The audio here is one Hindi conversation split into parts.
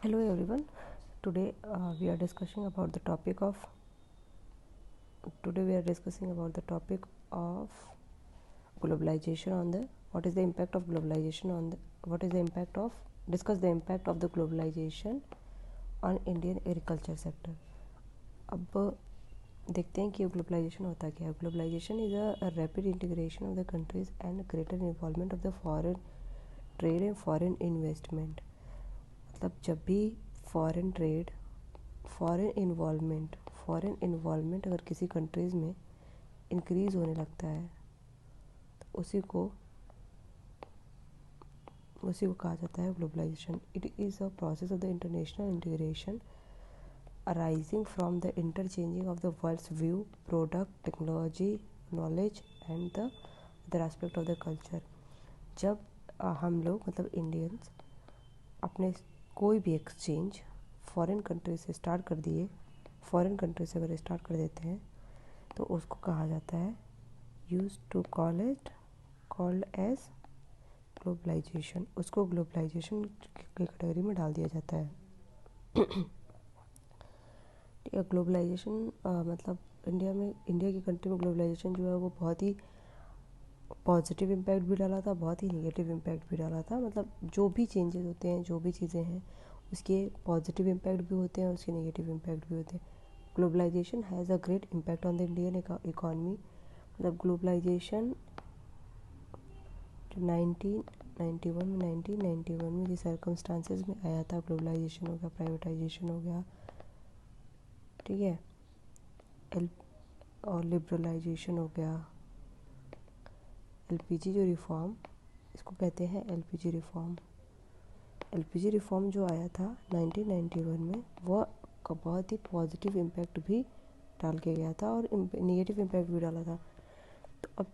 Hello everyone. Today we are discussing about the topic of globalization on the what is the impact of globalization on the what is the impact of discuss the impact of the globalization on Indian agriculture sector. अब देखते हैं कि ग्लोबलाइजेशन होता क्या है. Globalisation is a rapid integration of the countries and greater involvement of the foreign trade and foreign investment. मतलब जब भी फॉरेन ट्रेड, फॉरेन इन्वॉल्वमेंट अगर किसी कंट्रीज़ में इंक्रीज़ होने लगता है तो उसी को कहा जाता है globalisation. It is a process of the international integration arising from the interchanging of the world's view, product, technology, knowledge and the other aspect of the culture. जब हम लोग मतलब इंडियंस अपने कोई भी एक्सचेंज फॉरेन कंट्री से स्टार्ट कर दिए, फॉरेन कंट्री से अगर स्टार्ट कर देते हैं तो उसको कहा जाता है कॉल्ड एज ग्लोबलाइजेशन. उसको ग्लोबलाइजेशन की कैटेगरी में डाल दिया जाता है. ग्लोबलाइजेशन मतलब इंडिया की कंट्री में ग्लोबलाइजेशन जो है वो बहुत ही पॉजिटिव इम्पैक्ट भी डाला था, बहुत ही नेगेटिव इम्पैक्ट भी डाला था. मतलब जो भी चेंजेस होते हैं, जो भी चीज़ें हैं, उसके पॉजिटिव इम्पैक्ट भी होते हैं, उसके नेगेटिव इम्पैक्ट भी होते हैं. Globalisation has a great impact on the Indian economy. मतलब ग्लोबलाइजेशन 1991 में जिस सर्कमस्टांसेस में आया था, ग्लोबलाइजेशन हो गया, प्राइवेटाइजेशन हो गया, ठीक है, और लिबरलाइजेशन हो गया. एलपीजी जो रिफॉर्म, इसको कहते हैं एलपीजी रिफॉर्म. एलपीजी रिफॉर्म जो आया था 1991 में, वह का बहुत ही पॉजिटिव इम्पैक्ट भी डाल के गया था और नेगेटिव इम्पैक्ट भी डाला था. तो अब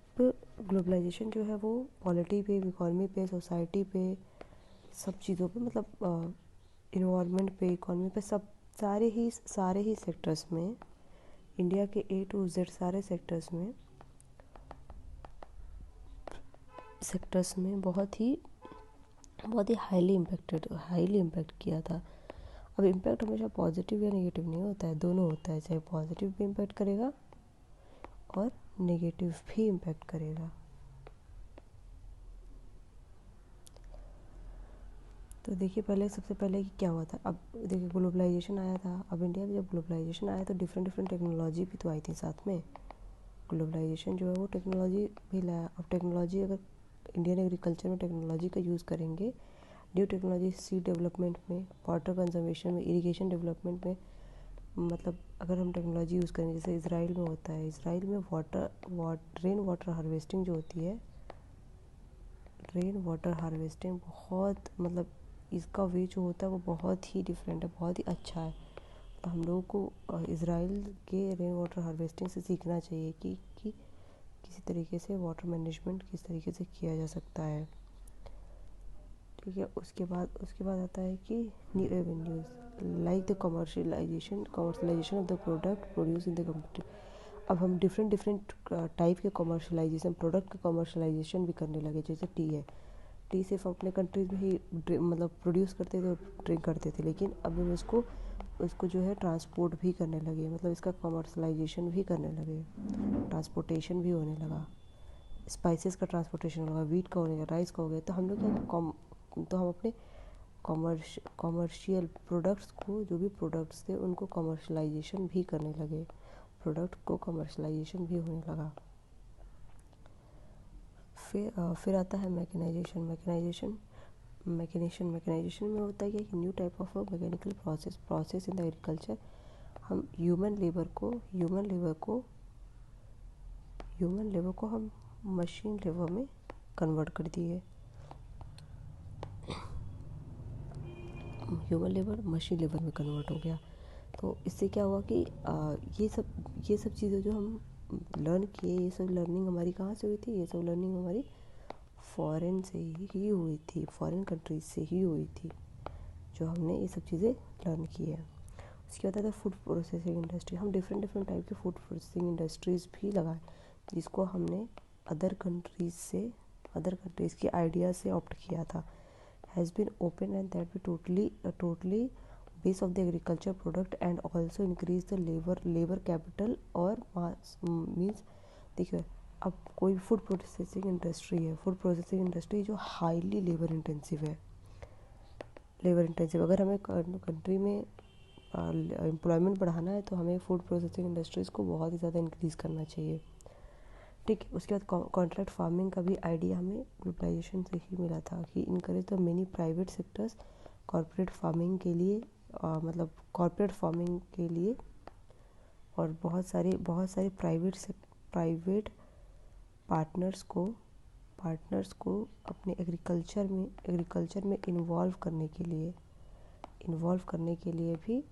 ग्लोबलाइजेशन जो है वो पॉलिटी पे, इकॉनमी पे, सोसाइटी पे, सब चीज़ों पे, मतलब इन्वायरमेंट पे, इकॉनमी पे, सब सारे ही सेक्टर्स में, इंडिया के A to Z सारे सेक्टर्स में बहुत ही हाईली इम्पैक्ट किया था. अब इम्पैक्ट हमेशा पॉजिटिव या नेगेटिव नहीं होता है, दोनों होता है. चाहे पॉजिटिव भी इम्पैक्ट करेगा और नेगेटिव भी इम्पैक्ट करेगा. तो देखिए सबसे पहले कि क्या हुआ था. अब देखिए ग्लोबलाइजेशन आया था. अब इंडिया में जब ग्लोबलाइजेशन आया तो डिफरेंट टेक्नोलॉजी भी तो आई थी साथ में. ग्लोबलाइजेशन जो है वो टेक्नोलॉजी भी लाया. अब टेक्नोलॉजी, अगर इंडियन एग्रीकल्चर में टेक्नोलॉजी का यूज़ करेंगे, न्यू टेक्नोलॉजी सीड डेवलपमेंट में, वाटर कंजर्वेशन में, इरिगेशन डेवलपमेंट में, मतलब अगर हम टेक्नोलॉजी यूज़ करें जैसे इसराइल में होता है. इसराइल में रेन वाटर हार्वेस्टिंग जो होती है, रेन वाटर हार्वेस्टिंग बहुत, मतलब इसका वे जो होता है वो बहुत ही डिफरेंट है, बहुत ही अच्छा है. तो हम लोगों को इसराइल के रेन वाटर हार्वेस्टिंग से सीखना चाहिए कि किसी तरीके से वाटर मैनेजमेंट किस तरीके से किया जा सकता है, ठीक है. उसके बाद आता है कि new avenues like the commercialisation of the product produce in the country. अब हम डिफरेंट टाइप के कमर्शलाइजेशन, प्रोडक्ट का कमर्शलाइजेशन भी करने लगे. जैसे टी सिर्फ अपने कंट्रीज में ही मतलब प्रोड्यूस करते थे और ड्रिंक करते थे, लेकिन अब हम उसको जो है ट्रांसपोर्ट भी करने लगे. मतलब इसका कमर्शलाइजेशन भी करने लगे, ट्रांसपोर्टेशन भी होने लगा. स्पाइसेस का ट्रांसपोर्टेशन होगा, वीट का हो गया, राइस का हो गया. तो हम अपने कॉमर्शियल प्रोडक्ट्स को, जो भी प्रोडक्ट्स थे उनको कमर्शलाइजेशन भी करने लगे, प्रोडक्ट को कमर्शलाइजेशन भी होने लगा. फिर आता है मैकेनाइजेशन में होता है कि new type of mechanical process in the agriculture. हम ह्यूमन लेबर को हम मशीन लेबर में कन्वर्ट कर दिए. ह्यूमन लेबर मशीन लेबर में कन्वर्ट हो गया. तो इससे क्या हुआ कि ये सब चीज़ें जो हम लर्न किए, ये सब लर्निंग हमारी कहाँ से हुई थी? ये सब लर्निंग हमारी फॉरेन से ही हुई थी, फॉरेन कंट्रीज से ही हुई थी, जो हमने ये सब चीज़ें लर्न की है. उसके बाद आता है फूड प्रोसेसिंग इंडस्ट्री. हम डिफरेंट टाइप के फूड प्रोसेसिंग इंडस्ट्रीज़ भी लगाए, जिसको हमने अदर कंट्रीज़ के आइडिया से ऑप्ट किया था. has been open and that be totally base of the agriculture product and also increase the labor capital और mass means देखिए अब कोई फूड प्रोसेसिंग इंडस्ट्री है, फूड प्रोसेसिंग इंडस्ट्री जो हाईली लेबर इंटेंसिव है, लेबर इंटेंसिव अगर हमें कंट्री में एम्प्लॉयमेंट बढ़ाना है तो हमें फूड प्रोसेसिंग इंडस्ट्रीज़ को बहुत ही ज़्यादा इंक्रीज़ करना चाहिए। ठीक है, उसके बाद कॉन्ट्रैक्ट फार्मिंग का भी आइडिया हमें ग्लोबलाइजेशन से ही मिला था कि encourage the many private sectors corporate farming के लिए मतलब कॉर्पोरेट फार्मिंग के लिए और बहुत सारे प्राइवेट पार्टनर्स को अपने एग्रीकल्चर में इन्वॉल्व करने के लिए भी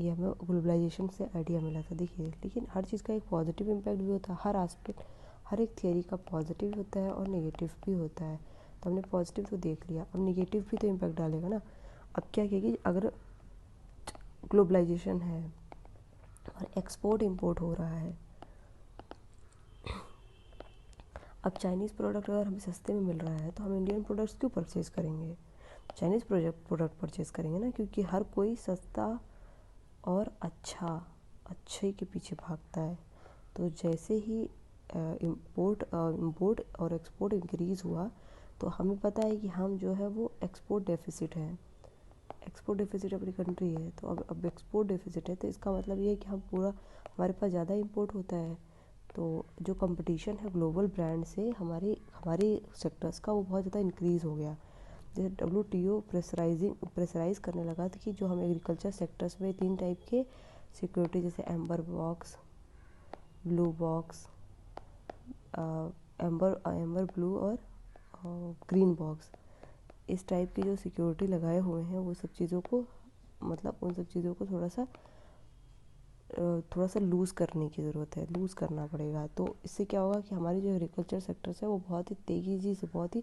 ये हमें ग्लोबलाइजेशन से आइडिया मिला था। देखिए लेकिन हर चीज़ का एक पॉजिटिव इम्पैक्ट भी होता है, हर एस्पेक्ट हर एक थियरी का पॉजिटिव होता है और नेगेटिव भी होता है। तो हमने पॉजिटिव तो देख लिया, अब नेगेटिव भी तो इम्पैक्ट डालेगा ना। अब क्या कि अगर ग्लोबलाइजेशन है और एक्सपोर्ट इंपोर्ट हो रहा है, अब चाइनीज़ प्रोडक्ट अगर हमें सस्ते में मिल रहा है तो हम इंडियन प्रोडक्ट्स क्यों परचेज़ करेंगे, चाइनीज़ प्रोडक्ट परचेज़ करेंगे ना, क्योंकि हर कोई सस्ता और अच्छे के पीछे भागता है। तो जैसे ही इम्पोर्ट और एक्सपोर्ट इंक्रीज़ हुआ तो हमें पता है कि हम जो है वो एक्सपोर्ट डेफिसिट अपनी कंट्री है। तो अब एक्सपोर्ट डेफिसिट है तो इसका मतलब ये है कि हम पूरा हमारे पास ज़्यादा इंपोर्ट होता है, तो जो कंपटीशन है ग्लोबल ब्रांड से हमारे सेक्टर्स का वो बहुत ज़्यादा इंक्रीज़ हो गया। जैसे WTO प्रेशराइज करने लगा था कि जो हम एग्रीकल्चर सेक्टर्स में 3 टाइप के सिक्योरिटी जैसे amber box, blue box, amber blue और ग्रीन बॉक्स, इस टाइप की जो सिक्योरिटी लगाए हुए हैं वो सब चीज़ों को मतलब उन सब चीज़ों को थोड़ा सा लूज़ करने की ज़रूरत है, लूज़ करना पड़ेगा। तो इससे क्या होगा कि हमारे जो एग्रीकल्चर सेक्टर्स है वो बहुत ही तेज़ी से बहुत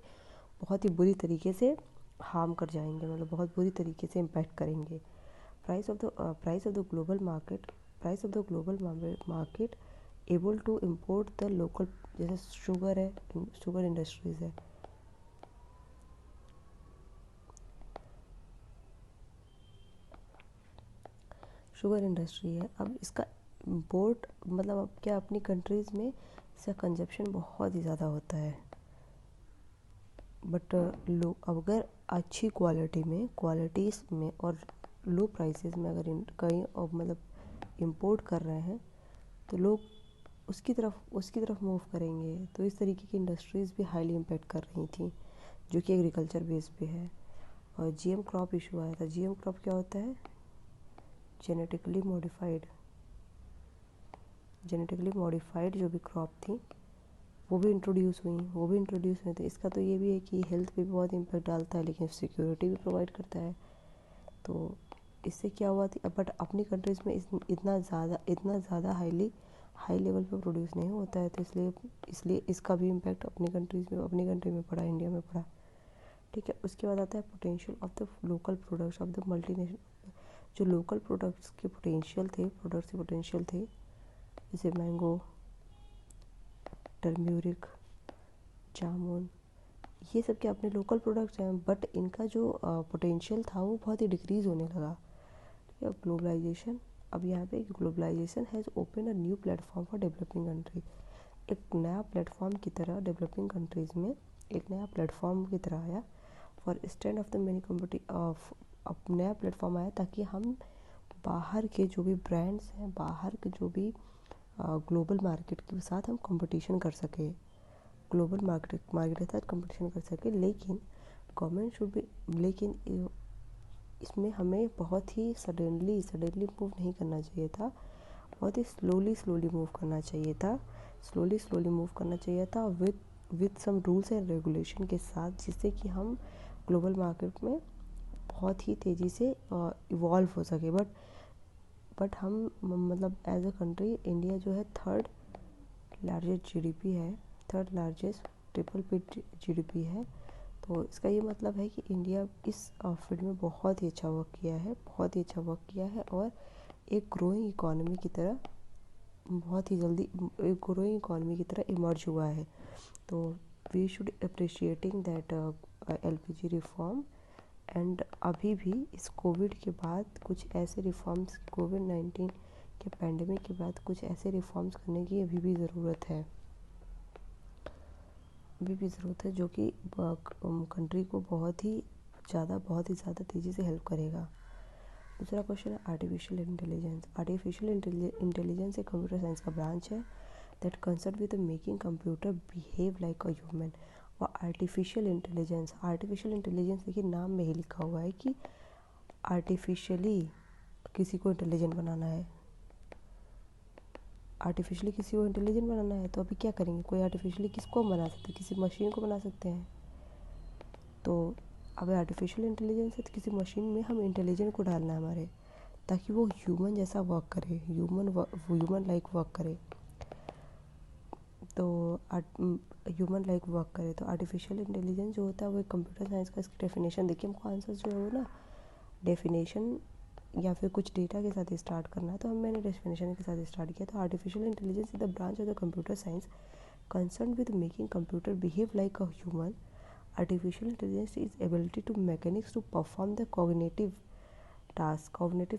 ही बुरी तरीके से हार्म कर जाएंगे, मतलब बहुत बुरी तरीके से इम्पैक्ट करेंगे। Price of the global market able to import the local, जैसे शुगर इंडस्ट्रीज़ है, शुगर इंडस्ट्री है। अब इसका इम्पोर्ट मतलब अब क्या अपनी कंट्रीज़ में इसका कंजप्शन बहुत ही ज़्यादा होता है, बट अगर अच्छी क्वालिटीज़ में और लो प्राइसेस में अगर कहीं मतलब इंपोर्ट कर रहे हैं तो लोग उसकी तरफ मूव करेंगे। तो इस तरीके की इंडस्ट्रीज़ भी हाईली इम्पैक्ट कर रही थी जो कि एग्रीकल्चर बेस पे है। और GM क्रॉप इशू आया था। GM क्रॉप क्या होता है, जेनेटिकली मॉडिफाइड जो भी क्रॉप थी वो भी इंट्रोड्यूस हुई थी। इसका तो ये भी है कि हेल्थ पे भी बहुत इम्पैक्ट डालता है लेकिन सिक्योरिटी भी प्रोवाइड करता है। तो इससे क्या हुआ थी, बट अपनी कंट्रीज़ में इतना ज़्यादा हाई लेवल पे प्रोड्यूस नहीं होता है, तो इसलिए इसका भी इम्पैक्ट अपनी कंट्री में पड़ा, इंडिया में पड़ा। ठीक है, उसके बाद आता है potential of the local products of the multinational. जो लोकल प्रोडक्ट्स के पोटेंशियल थे जैसे मैंगो, टर्मरिक, जामुन, ये सब के अपने लोकल प्रोडक्ट्स हैं, बट इनका जो पोटेंशियल था वो बहुत ही डिक्रीज़ होने लगा। ग्लोबलाइजेशन, अब यहाँ पे globalisation has open a new platform for developing country. एक नया प्लेटफॉर्म की तरह डेवलपिंग कंट्रीज़ में एक नया प्लेटफॉर्म की तरह आया for stand of the many अब नया प्लेटफॉर्म आया ताकि हम बाहर के जो भी ब्रांड्स हैं, बाहर के जो भी ग्लोबल मार्केट के साथ हम कंपटीशन कर सके, ग्लोबल मार्केट के साथ कंपटीशन कर सके। लेकिन गवर्नमेंट शुड भी, लेकिन इसमें हमें बहुत ही सडनली मूव नहीं करना चाहिए था, बहुत ही स्लोली मूव करना चाहिए था with some rules and regulation के साथ, जिससे कि हम ग्लोबल मार्केट में बहुत ही तेज़ी से इवॉल्व हो सके। बट हम मतलब एज अ कंट्री इंडिया जो है third largest triple P GDP है। तो इसका ये मतलब है कि इंडिया इस फील्ड में बहुत ही अच्छा वर्क किया है और एक ग्रोइंग इकोनॉमी की तरह बहुत ही जल्दी एक ग्रोइंग इकोनॉमी की तरह इमर्ज हुआ है। तो we should appreciating that LPG reform, and अभी भी इस कोविड के बाद कुछ ऐसे रिफॉर्म्स, कोविड-19 के पैंडेमिक के बाद कुछ ऐसे रिफॉर्म्स करने की अभी भी ज़रूरत है, जो कि कंट्री को बहुत ही ज़्यादा तेज़ी से हेल्प करेगा। दूसरा क्वेश्चन है आर्टिफिशियल इंटेलिजेंस। आर्टिफिशियल इंटेलिजेंस एक कंप्यूटर साइंस का ब्रांच है that concern with making computer behave like a human. और आर्टिफिशियल इंटेलिजेंस देखिए नाम में ही लिखा हुआ है कि आर्टिफिशियली किसी को इंटेलिजेंट बनाना है, तो अभी क्या करेंगे, कोई आर्टिफिशियली किसको बना सकते हैं, किसी मशीन को बना सकते हैं। तो अब आर्टिफिशियल इंटेलिजेंस है तो किसी मशीन में हम इंटेलिजेंट को डालना है हमारे, ताकि वो ह्यूमन जैसा वर्क करे, ह्यूमन लाइक वर्क करे। तो आर्टिफिशियल इंटेलिजेंस जो होता है वो एक कंप्यूटर साइंस का, इसकी डेफिनेशन देखिए, हमको आंसर जो है वो ना डेफिनेशन या फिर कुछ डेटा के साथ स्टार्ट करना है, तो मैंने डेफिनेशन के साथ स्टार्ट किया। तो artificial intelligence is the branch of the computer science concern with making computer behave like a human. Artificial intelligence is ability to mechanics to perform the cognitive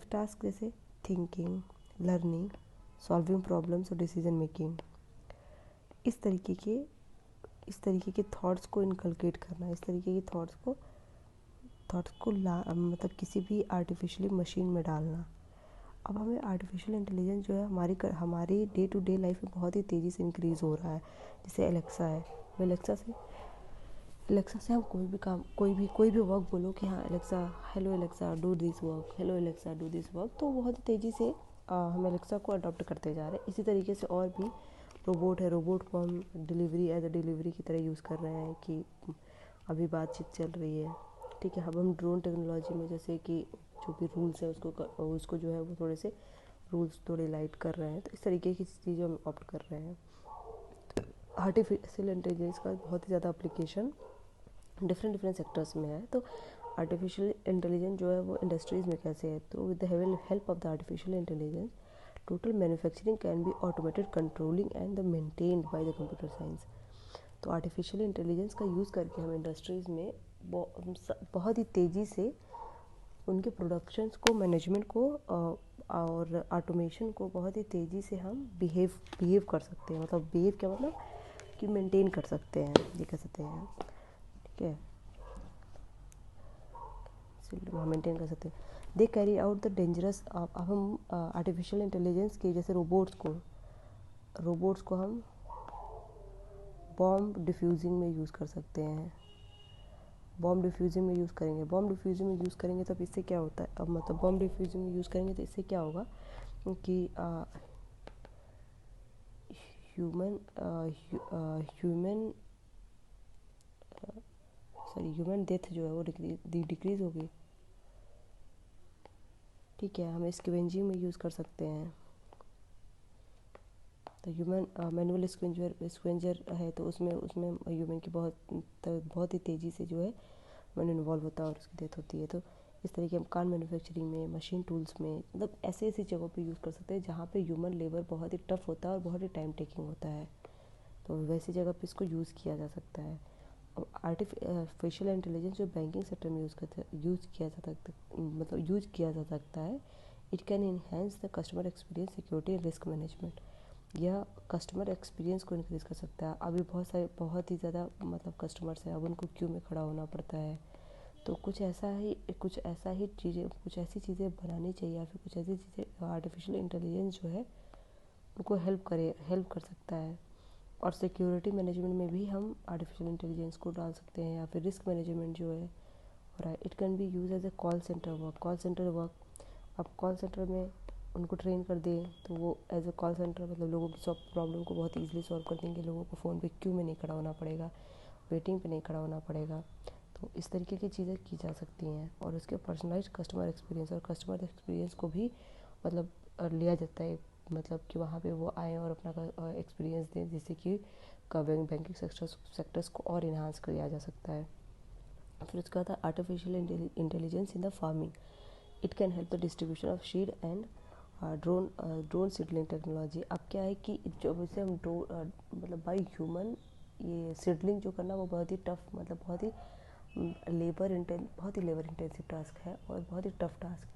task जैसे थिंकिंग, लर्निंग, सॉल्विंग प्रॉब्लम्स और डिसीजन मेकिंग। इस तरीके के थॉट्स को इनकलकेट करना, इस तरीके के थॉट्स को मतलब किसी भी आर्टिफिशियली मशीन में डालना। अब हमें आर्टिफिशियल इंटेलिजेंस जो है हमारी डे टू डे लाइफ में बहुत ही तेज़ी से इंक्रीज़ हो रहा है। जैसे एलेक्सा है, एलेक्सा से हम कोई भी वर्क बोलो कि हाँ Alexa, hello Alexa do this work, hello Alexa do this work, तो बहुत ही तेज़ी से हम एलेक्सा को अडॉप्ट करते जा रहे हैं। इसी तरीके से और भी रोबोट है, रोबोट को हम डिलीवरी की तरह यूज़ कर रहे हैं कि अभी बातचीत चल रही है, ठीक है। अब हम ड्रोन टेक्नोलॉजी में जैसे कि जो भी रूल्स है उसको जो है वो थोड़े लाइट कर रहे हैं, तो इस तरीके की चीज़ें हम ऑप्ट कर रहे हैं। आर्टिफिशियल इंटेलिजेंस का बहुत ही ज़्यादा एप्लीकेशन डिफरेंट सेक्टर्स में है। तो आर्टिफिशियल इंटेलिजेंस जो है वो इंडस्ट्रीज़ में कैसे है, तो with the help of the artificial intelligence total manufacturing can be automated, controlling and the maintained by the computer science. तो आर्टिफिशियल इंटेलिजेंस का यूज़ करके हम इंडस्ट्रीज़ में बहुत ही तेज़ी से उनके प्रोडक्शंस को, मैनेजमेंट को और ऑटोमेशन को बहुत ही तेज़ी से हम बिहेव कर सकते हैं। मतलब बिहेव क्या मतलब कि मेंटेन कर सकते हैं, ये कह सकते हैं, ठीक है, मेंटेन कर सकते हैं। They carry out the dangerous. अब हम आर्टिफिशियल इंटेलिजेंस के जैसे रोबोट्स को हम बॉम्ब डिफ्यूजिंग में यूज़ कर सकते हैं, बॉम्ब डिफ्यूजिंग में यूज़ करेंगे तब इससे क्या होता है, अब मतलब बॉम्ब डिफ्यूजिंग में यूज़ करेंगे तो इससे क्या होगा कि ह्यूमन डेथ जो है वो डिक्रीज़ होगी, ठीक है। हम स्कैवेंजिंग में यूज़ कर सकते हैं, तो ह्यूमन मैनुअल स्क्वेंजर है तो उसमें ह्यूमन की बहुत ही तेज़ी से जो है मन इन्वॉल्व होता है और उसकी डेथ होती है। तो इस तरीके हम कार मैन्युफैक्चरिंग में, मशीन टूल्स में, मतलब ऐसी जगहों पे यूज़ कर सकते हैं जहाँ पे ह्यूमन लेबर बहुत ही टफ होता है और बहुत ही टाइम टेकिंग होता है, तो वैसी जगह पे इसको यूज़ किया जा सकता है। और आर्टिफिशियल इंटेलिजेंस जो बैंकिंग सेक्टर में यूज़ किया जा सकता है। It can enhance the customer experience, security and risk management. यह कस्टमर एक्सपीरियंस को इंक्रीज़ कर सकता है। अभी बहुत ही ज़्यादा मतलब कस्टमर्स हैं, अब उनको क्यू में खड़ा होना पड़ता है, तो कुछ ऐसी चीज़ें बनानी चाहिए, या फिर कुछ ऐसी चीज़ें आर्टिफिशियल इंटेलिजेंस जो है उनको हेल्प कर सकता है। और सिक्योरिटी मैनेजमेंट में भी हम आर्टिफिशियल इंटेलिजेंस को डाल सकते हैं, या फिर रिस्क मैनेजमेंट जो है हो रहा है। It can be use as a call centre work. अब कॉल सेंटर में उनको ट्रेन कर दें तो वो एज ए कॉल सेंटर मतलब लोगों की सब प्रॉब्लम को बहुत ईजिली सॉल्व कर देंगे, लोगों को फ़ोन पे क्यू में नहीं खड़ा होना पड़ेगा, वेटिंग पे नहीं खड़ा होना पड़ेगा। तो इस तरीके की चीज़ें की जा सकती हैं। और उसके पर्सनलाइज कस्टमर एक्सपीरियंस को भी मतलब लिया जाता है, मतलब कि वहाँ पे वो आएँ और अपना एक्सपीरियंस दें, जिससे कि बैंकिंग सेक्टर्स को और इन्हांस किया जा सकता है। फिर उसके बाद artificial intelligence in the farming. It can help the distribution of seed and drone seedling technology. अब क्या है कि जब इसे हम मतलब बाई ह्यूमन ये सीडलिंग जो करना वो बहुत ही टफ, मतलब बहुत ही बहुत ही लेबर इंटेंसिव टास्क है और बहुत ही टफ टास्क है।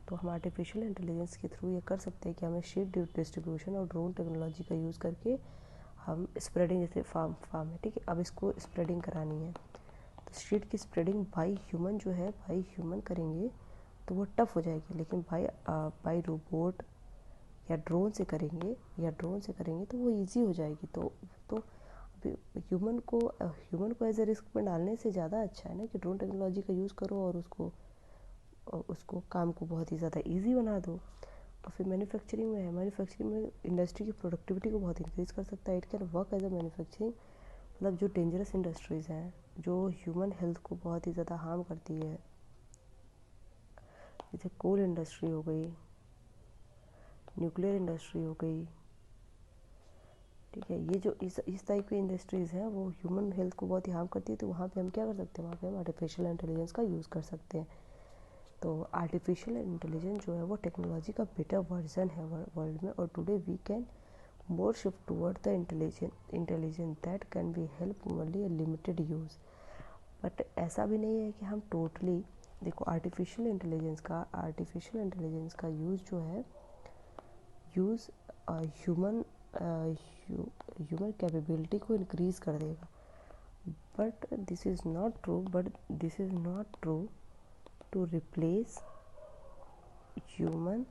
तो हम आर्टिफिशियल इंटेलिजेंस के थ्रू ये कर सकते हैं कि हमें शीट डिस्ट्रीब्यूशन और ड्रोन टेक्नोलॉजी का यूज़ करके हम स्प्रेडिंग, जैसे फार्म है, ठीक है, अब इसको स्प्रेडिंग करानी है तो शीट की स्प्रेडिंग बाई ह्यूमन करेंगे तो वो टफ हो जाएगी, लेकिन बाई रोबोट या ड्रोन से करेंगे तो वो इजी हो जाएगी। तो ह्यूमन को एज ए रिस्क में डालने से ज़्यादा अच्छा है ना कि ड्रोन टेक्नोलॉजी का यूज़ करो और उसको काम को बहुत ही ज़्यादा इजी बना दो। और फिर मैन्युफैक्चरिंग में इंडस्ट्री की प्रोडक्टिविटी को बहुत इंक्रीज़ कर सकता है। It can work as a manufacturing, मतलब जो डेंजरस इंडस्ट्रीज़ हैं जो ह्यूमन हेल्थ को बहुत ही ज़्यादा हार्म करती है, जैसे कोल इंडस्ट्री हो गई, न्यूक्लियर इंडस्ट्री हो गई, ठीक है, ये जो इस टाइप की इंडस्ट्रीज़ हैं वो ह्यूमन हेल्थ को बहुत ही हार्म करती है। तो वहाँ पे हम क्या कर सकते हैं, वहाँ पे हम आर्टिफिशियल इंटेलिजेंस का यूज़ कर सकते हैं। तो आर्टिफिशियल इंटेलिजेंस जो है वो टेक्नोलॉजी का बेटर वर्जन है वर्ल्ड में, और today we can more shift toward the intelligence that can be help only a limited use. But ऐसा भी नहीं है कि हम टोटली, देखो आर्टिफिशियल इंटेलिजेंस का यूज़ जो है, यूज़ ह्यूमन कैपेबिलिटी को इंक्रीज़ कर देगा। But this is not true to replace human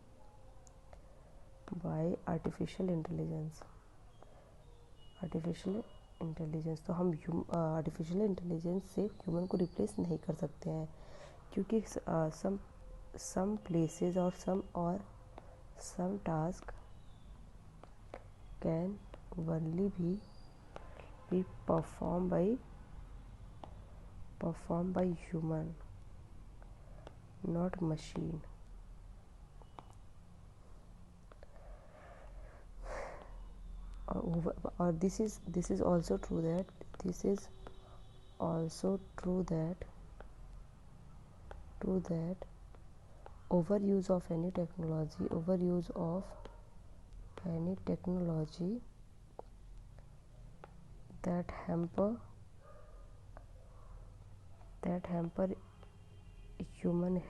by artificial intelligence. तो हम आर्टिफिशियल इंटेलिजेंस से ह्यूमन को रिप्लेस नहीं कर सकते हैं, क्योंकि सम प्लेसेस और some task can only be performed by human, not machine. Or this is also true that overuse of any technology that hamper human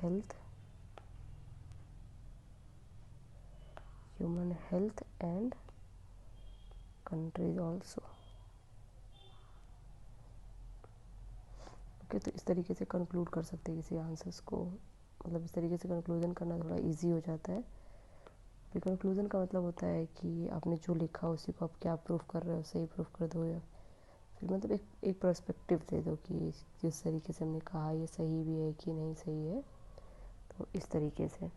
health and countries also. Okay, तो इस तरीके से कंक्लूड कर सकते हैं किसी आंसर्स को, मतलब इस तरीके से कंक्लूजन करना थोड़ा इजी हो जाता है। फिर कंक्लूजन का मतलब होता है कि आपने जो लिखा उसी को आप क्या प्रूफ कर रहे हो, सही प्रूफ कर दो, या फिर मतलब एक पर्सपेक्टिव दे दो कि जिस तरीके से हमने कहा ये सही भी है कि नहीं सही है, तो इस तरीके से।